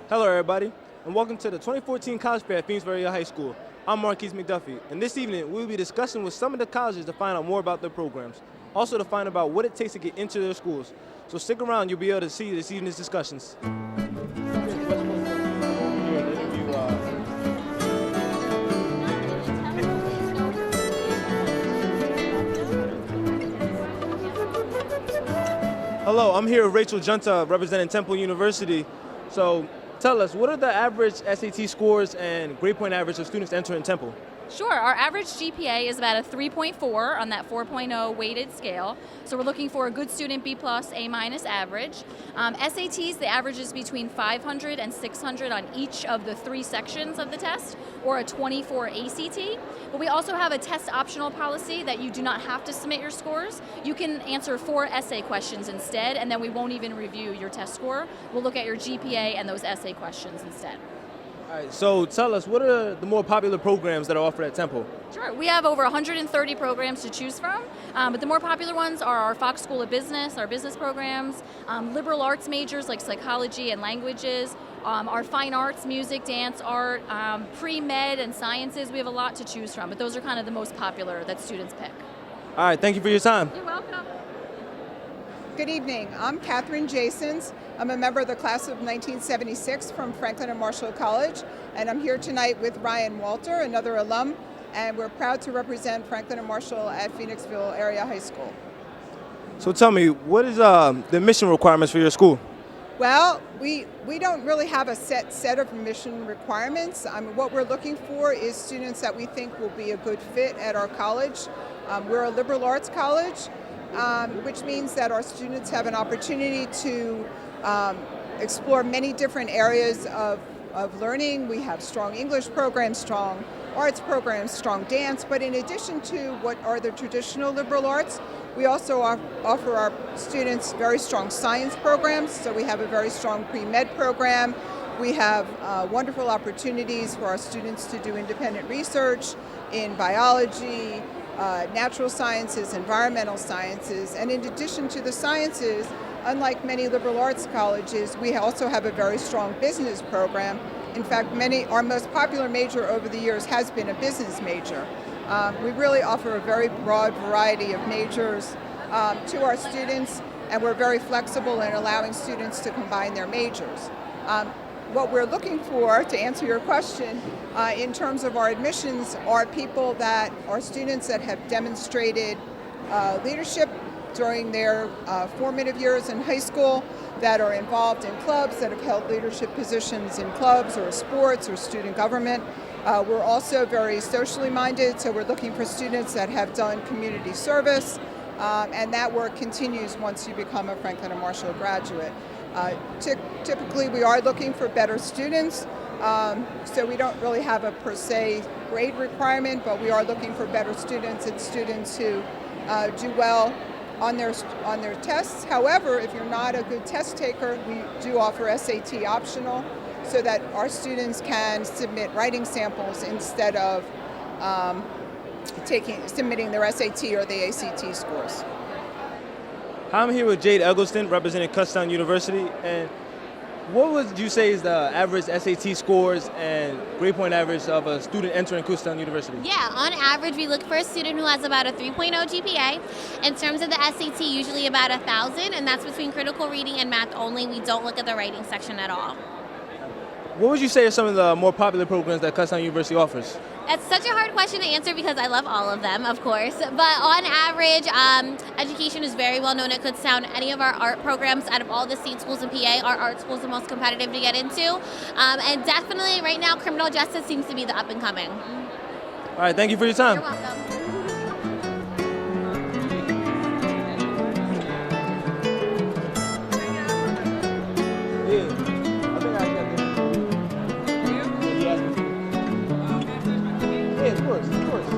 Hello, everybody, and welcome to the 2014 College Fair at Phoenix Area High School. I'm Marquise McDuffie, and this evening we'll be discussing with some of the colleges to find out more about their programs, also to find out what it takes to get into their schools. So stick around, you'll be able to see this evening's discussions. Hello, I'm here with Rachel Junta, representing Temple University. So tell us, what are the average SAT scores and grade point average of students entering Temple? Sure. Our average GPA is about a 3.4 on that 4.0 weighted scale. So we're looking for a good student, B+, A- average. SATs, the average is between 500 and 600 on each of the three sections of the test, or a 24 ACT. But we also have a test optional policy that you do not have to submit your scores. You can answer 4 essay questions instead, and then we won't even review your test score. We'll look at your GPA and those essay questions instead. All right, so tell us, what are the more popular programs that are offered at Temple? Sure. We have over 130 programs to choose from, but the more popular ones are our Fox School of Business, our business programs, liberal arts majors like psychology and languages, our fine arts, music, dance, art, pre-med and sciences. We have a lot to choose from, but those are kind of the most popular that students pick. All right, thank you for your time. You're welcome. Good evening. I'm Catherine Jasons. I'm a member of the class of 1976 from Franklin and Marshall College, and I'm here tonight with Ryan Walter, another alum, and we're proud to represent Franklin and Marshall at Phoenixville Area High School. So tell me, what is the admission requirements for your school? Well, we don't really have a set of admission requirements. What we're looking for is students that we think will be a good fit at our college. We're a liberal arts college, which means that our students have an opportunity to explore many different areas of learning. We have strong English programs, strong arts programs, strong dance, but in addition to what are the traditional liberal arts, we also offer our students very strong science programs. So we have a very strong pre-med program. We have wonderful opportunities for our students to do independent research in biology, natural sciences, environmental sciences, and in addition to the sciences, unlike many liberal arts colleges, we also have a very strong business program. In fact, our most popular major over the years has been a business major. We really offer a very broad variety of majors to our students, and we're very flexible in allowing students to combine their majors. What we're looking for, to answer your question, in terms of our admissions, are students that have demonstrated leadership during their formative years in high school, that are involved in clubs, that have held leadership positions in clubs or sports or student government. We're also very socially minded, so we're looking for students that have done community service, and that work continues once you become a Franklin and Marshall graduate. Typically, we are looking for better students, so we don't really have a per se grade requirement, but we are looking for better students and students who do well on their tests. However, if you're not a good test taker, we do offer SAT optional so that our students can submit writing samples instead of submitting their SAT or the ACT scores. I'm here with Jade Eggleston, representing Cowden University, and what would you say is the average SAT scores and grade point average of a student entering Cowden University? Yeah, on average, we look for a student who has about a 3.0 GPA. In terms of the SAT, usually about 1,000, and that's between critical reading and math only. We don't look at the writing section at all. What would you say are some of the more popular programs that Cowden University offers? That's such a hard question to answer because I love all of them, of course. But on average, education is very well known at Kutztown. Any of our art programs, out of all the state schools in PA, our art school is the most competitive to get into. And definitely right now, criminal justice seems to be the up and coming. All right, thank you for your time. You're welcome.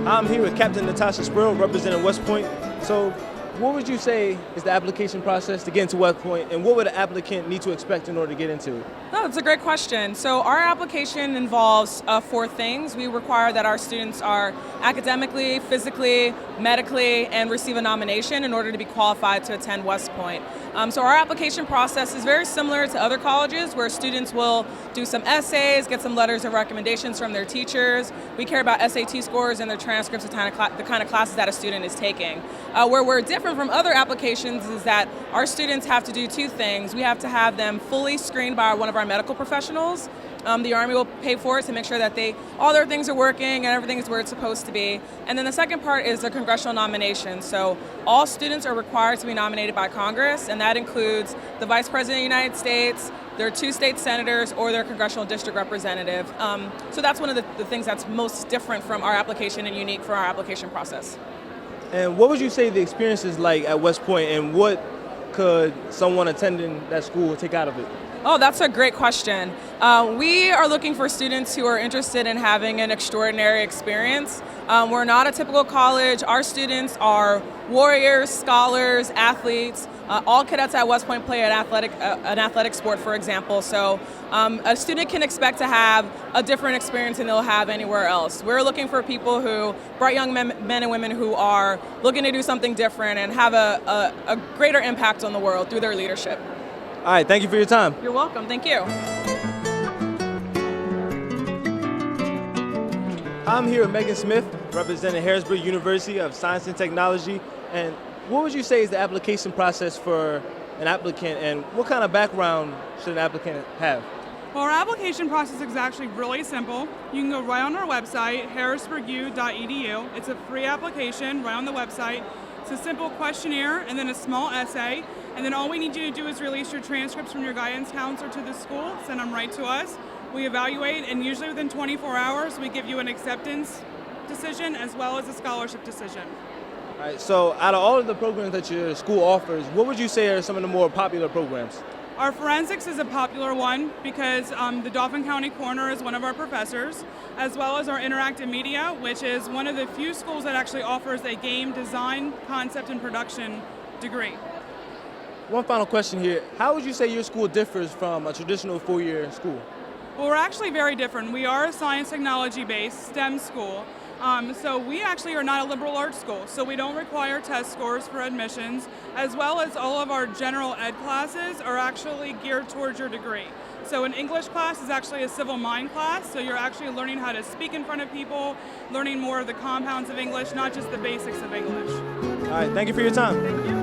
I'm here with Captain Natasha Spurl, representing West Point. So what would you say is the application process to get into West Point, and what would an applicant need to expect in order to get into it? No, that's a great question. So our application involves 4 things. We require that our students are academically, physically, medically, and receive a nomination in order to be qualified to attend West Point. So our application process is very similar to other colleges where students will do some essays, get some letters of recommendations from their teachers. We care about SAT scores and their transcripts, the kind of classes that a student is taking. Where we're different from other applications is that our students have to do 2 things. We have to have them fully screened by one of our medical professionals. The Army will pay for it to make sure that all their things are working and everything is where it's supposed to be. And then the second part is the congressional nomination. So all students are required to be nominated by Congress, and that includes the Vice President of the United States, their 2 state senators, or their congressional district representative. So that's one of the things that's most different from our application and unique for our application process. And what would you say the experience is like at West Point, and what could someone attending that school take out of it? Oh, that's a great question. We are looking for students who are interested in having an extraordinary experience. We're not a typical college. Our students are warriors, scholars, athletes. All cadets at West Point play an athletic sport, for example. So a student can expect to have a different experience than they'll have anywhere else. We're looking for people bright young men and women who are looking to do something different and have a greater impact on the world through their leadership. All right, thank you for your time. You're welcome. Thank you. I'm here with Megan Smith, representing Harrisburg University of Science and Technology. And what would you say is the application process for an applicant, and what kind of background should an applicant have? Well, our application process is actually really simple. You can go right on our website, harrisburgu.edu. It's a free application right on the website. It's a simple questionnaire and then a small essay. And then all we need you to do is release your transcripts from your guidance counselor to the school, send them right to us. We evaluate, and usually within 24 hours, we give you an acceptance decision as well as a scholarship decision. All right, so out of all of the programs that your school offers, what would you say are some of the more popular programs? Our forensics is a popular one because the Dauphin County coroner is one of our professors, as well as our interactive media, which is one of the few schools that actually offers a game design, concept, and production degree. One final question here. How would you say your school differs from a traditional 4-year school? Well, we're actually very different. We are a science technology-based STEM school. So we actually are not a liberal arts school, so we don't require test scores for admissions, as well as all of our general ed classes are actually geared towards your degree. So an English class is actually a civil mind class, so you're actually learning how to speak in front of people, learning more of the compounds of English, not just the basics of English. All right, thank you for your time. Thank you.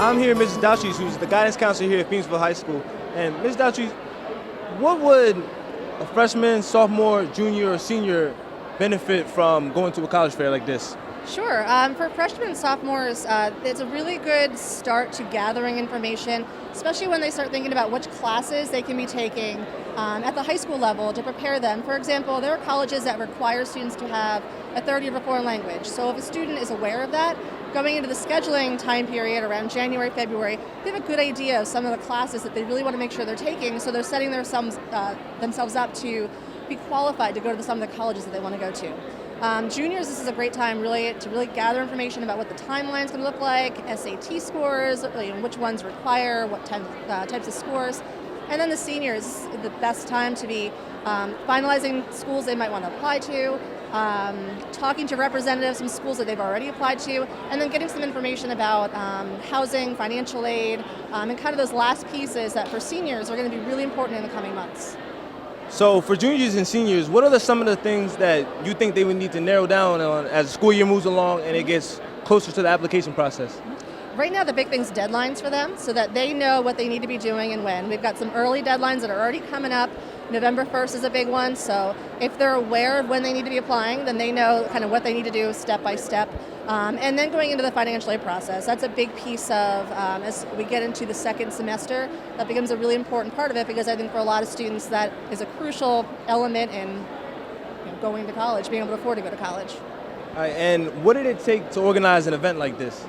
I'm here with Mrs. Douchy, who's the guidance counselor here at Phoenixville High School. And Ms. Douchy, what would a freshman, sophomore, junior, or senior benefit from going to a college fair like this? Sure. For freshmen and sophomores, it's a really good start to gathering information, especially when they start thinking about which classes they can be taking at the high school level to prepare them. For example, there are colleges that require students to have a third year of a foreign language. So if a student is aware of that, going into the scheduling time period around January, February, they have a good idea of some of the classes that they really want to make sure they're taking, so they're setting themselves up to be qualified to go to some of the colleges that they want to go to. Juniors, this is a great time to really gather information about what the timeline is going to look like, SAT scores, which ones require what types of scores. And then the seniors, this is the best time to be finalizing schools they might want to apply to, talking to representatives from schools that they've already applied to, and then getting some information about housing, financial aid, and kind of those last pieces that for seniors are going to be really important in the coming months. So for juniors and seniors, what are some of the things that you think they would need to narrow down on as the school year moves along and it gets closer to the application process? Right now, the big thing's deadlines for them so that they know what they need to be doing and when. We've got some early deadlines that are already coming up. November 1st is a big one, so if they're aware of when they need to be applying, then they know kind of what they need to do step by step. And then going into the financial aid process, that's a big piece of, as we get into the second semester, that becomes a really important part of it because I think for a lot of students that is a crucial element in going to college, being able to afford to go to college. All right, and what did it take to organize an event like this?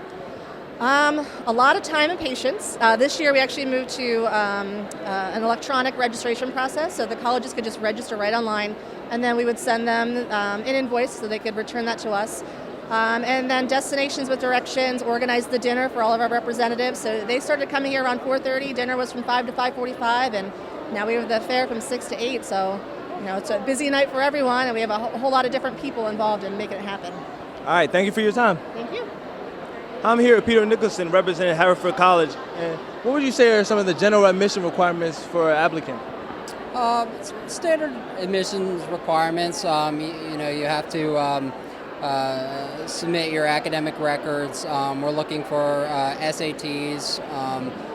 A lot of time and patience. This year we actually moved to an electronic registration process, so the colleges could just register right online, and then we would send them an invoice so they could return that to us. And then destinations with directions, organized the dinner for all of our representatives. So they started coming here around 4:30. Dinner was from 5 to 5:45, and now we have the fair from 6 to 8. So, it's a busy night for everyone, and we have a whole lot of different people involved in making it happen. All right, thank you for your time. Thank you. I'm here with Peter Nicholson, representing Harford College. And what would you say are some of the general admission requirements for an applicant? Standard admissions requirements. You have to submit your academic records. We're looking for SATs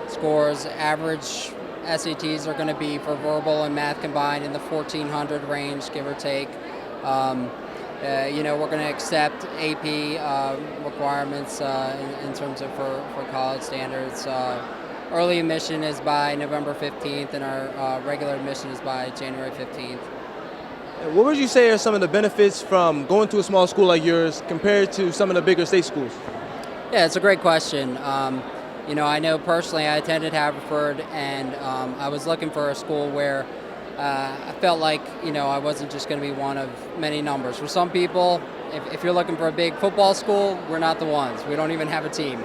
scores. Average SATs are going to be for verbal and math combined in the 1400 range, give or take. We're going to accept AP requirements in terms of for college standards. Early admission is by November 15th, and our regular admission is by January 15th. What would you say are some of the benefits from going to a small school like yours compared to some of the bigger state schools? Yeah, it's a great question. I know personally I attended Harrisburg, and I was looking for a school where I felt like, I wasn't just going to be one of many numbers. For some people, if you're looking for a big football school, we're not the ones. We don't even have a team.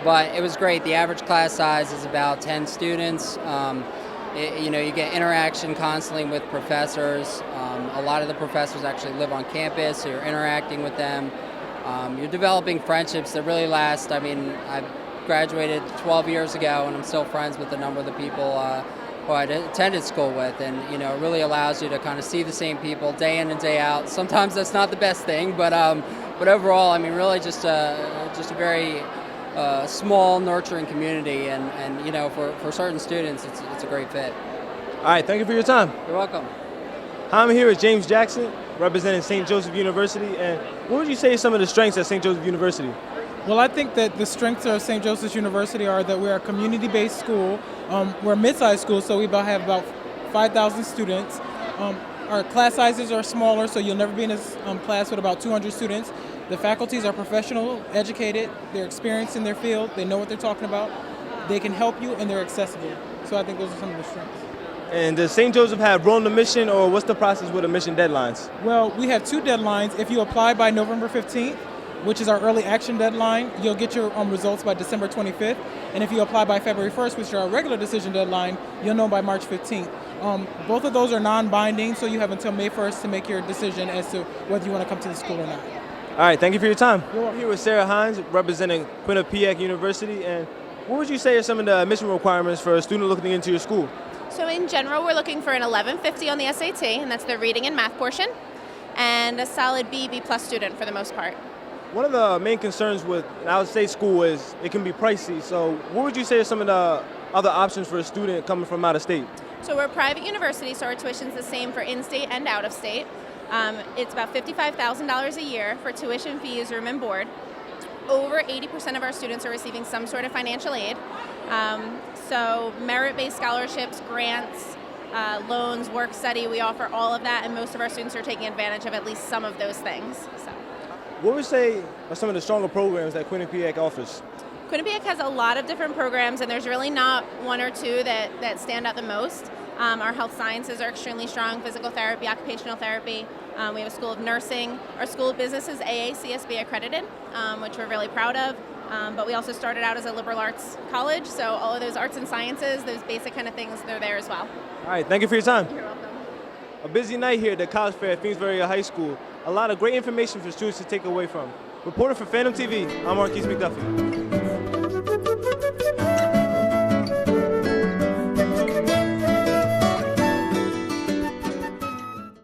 But it was great. The average class size is about 10 students. You get interaction constantly with professors. A lot of the professors actually live on campus, so you're interacting with them. You're developing friendships that really last. I graduated 12 years ago, and I'm still friends with a number of the people who I attended school with, and it really allows you to kind of see the same people day in and day out. Sometimes that's not the best thing, but overall, really just a very small, nurturing community, and for certain students, it's a great fit. All right, thank you for your time. You're welcome. I'm here with James Jackson, representing St. Joseph University. And what would you say are some of the strengths at St. Joseph University? Well, I think that the strengths of St. Joseph's University are that we're a community-based school. We're a mid-sized school, so we have about 5,000 students. Our class sizes are smaller, so you'll never be in a class with about 200 students. The faculties are professional, educated, they're experienced in their field, they know what they're talking about, they can help you, and they're accessible. So I think those are some of the strengths. And does St. Joseph have rolling admission, or what's the process with admission deadlines? Well, we have 2 deadlines. If you apply by November 15th, which is our early action deadline, you'll get your results by December 25th. And if you apply by February 1st, which is our regular decision deadline, you'll know by March 15th. Both of those are non-binding, so you have until May 1st to make your decision as to whether you want to come to the school or not. All right, thank you for your time. I'm here with Sarah Hines, representing Quinn University. And what would you say are some of the admission requirements for a student looking into your school? So in general, we're looking for an 1150 on the SAT, and that's the reading and math portion, and a solid B plus student for the most part. One of the main concerns with an out-of-state school is it can be pricey. So what would you say are some of the other options for a student coming from out of state? So we're a private university, so our tuition's the same for in-state and out-of-state. It's about $55,000 a year for tuition, fees, room, and board. Over 80% of our students are receiving some sort of financial aid. So merit-based scholarships, grants, loans, work study, we offer all of that, and most of our students are taking advantage of at least some of those things. So. What would you say are some of the stronger programs that Quinnipiac offers? Quinnipiac has a lot of different programs, and there's really not one or two that stand out the most. Our health sciences are extremely strong, physical therapy, occupational therapy. We have a school of nursing. Our school of business is AACSB accredited, which we're really proud of. But we also started out as a liberal arts college, so all of those arts and sciences, those basic kind of things, they're there as well. All right, thank you for your time. You're welcome. A busy night here at the College Fair at Finsbury High School. A lot of great information for students to take away from. Reporter for Phantom TV, I'm Marquise McDuffie.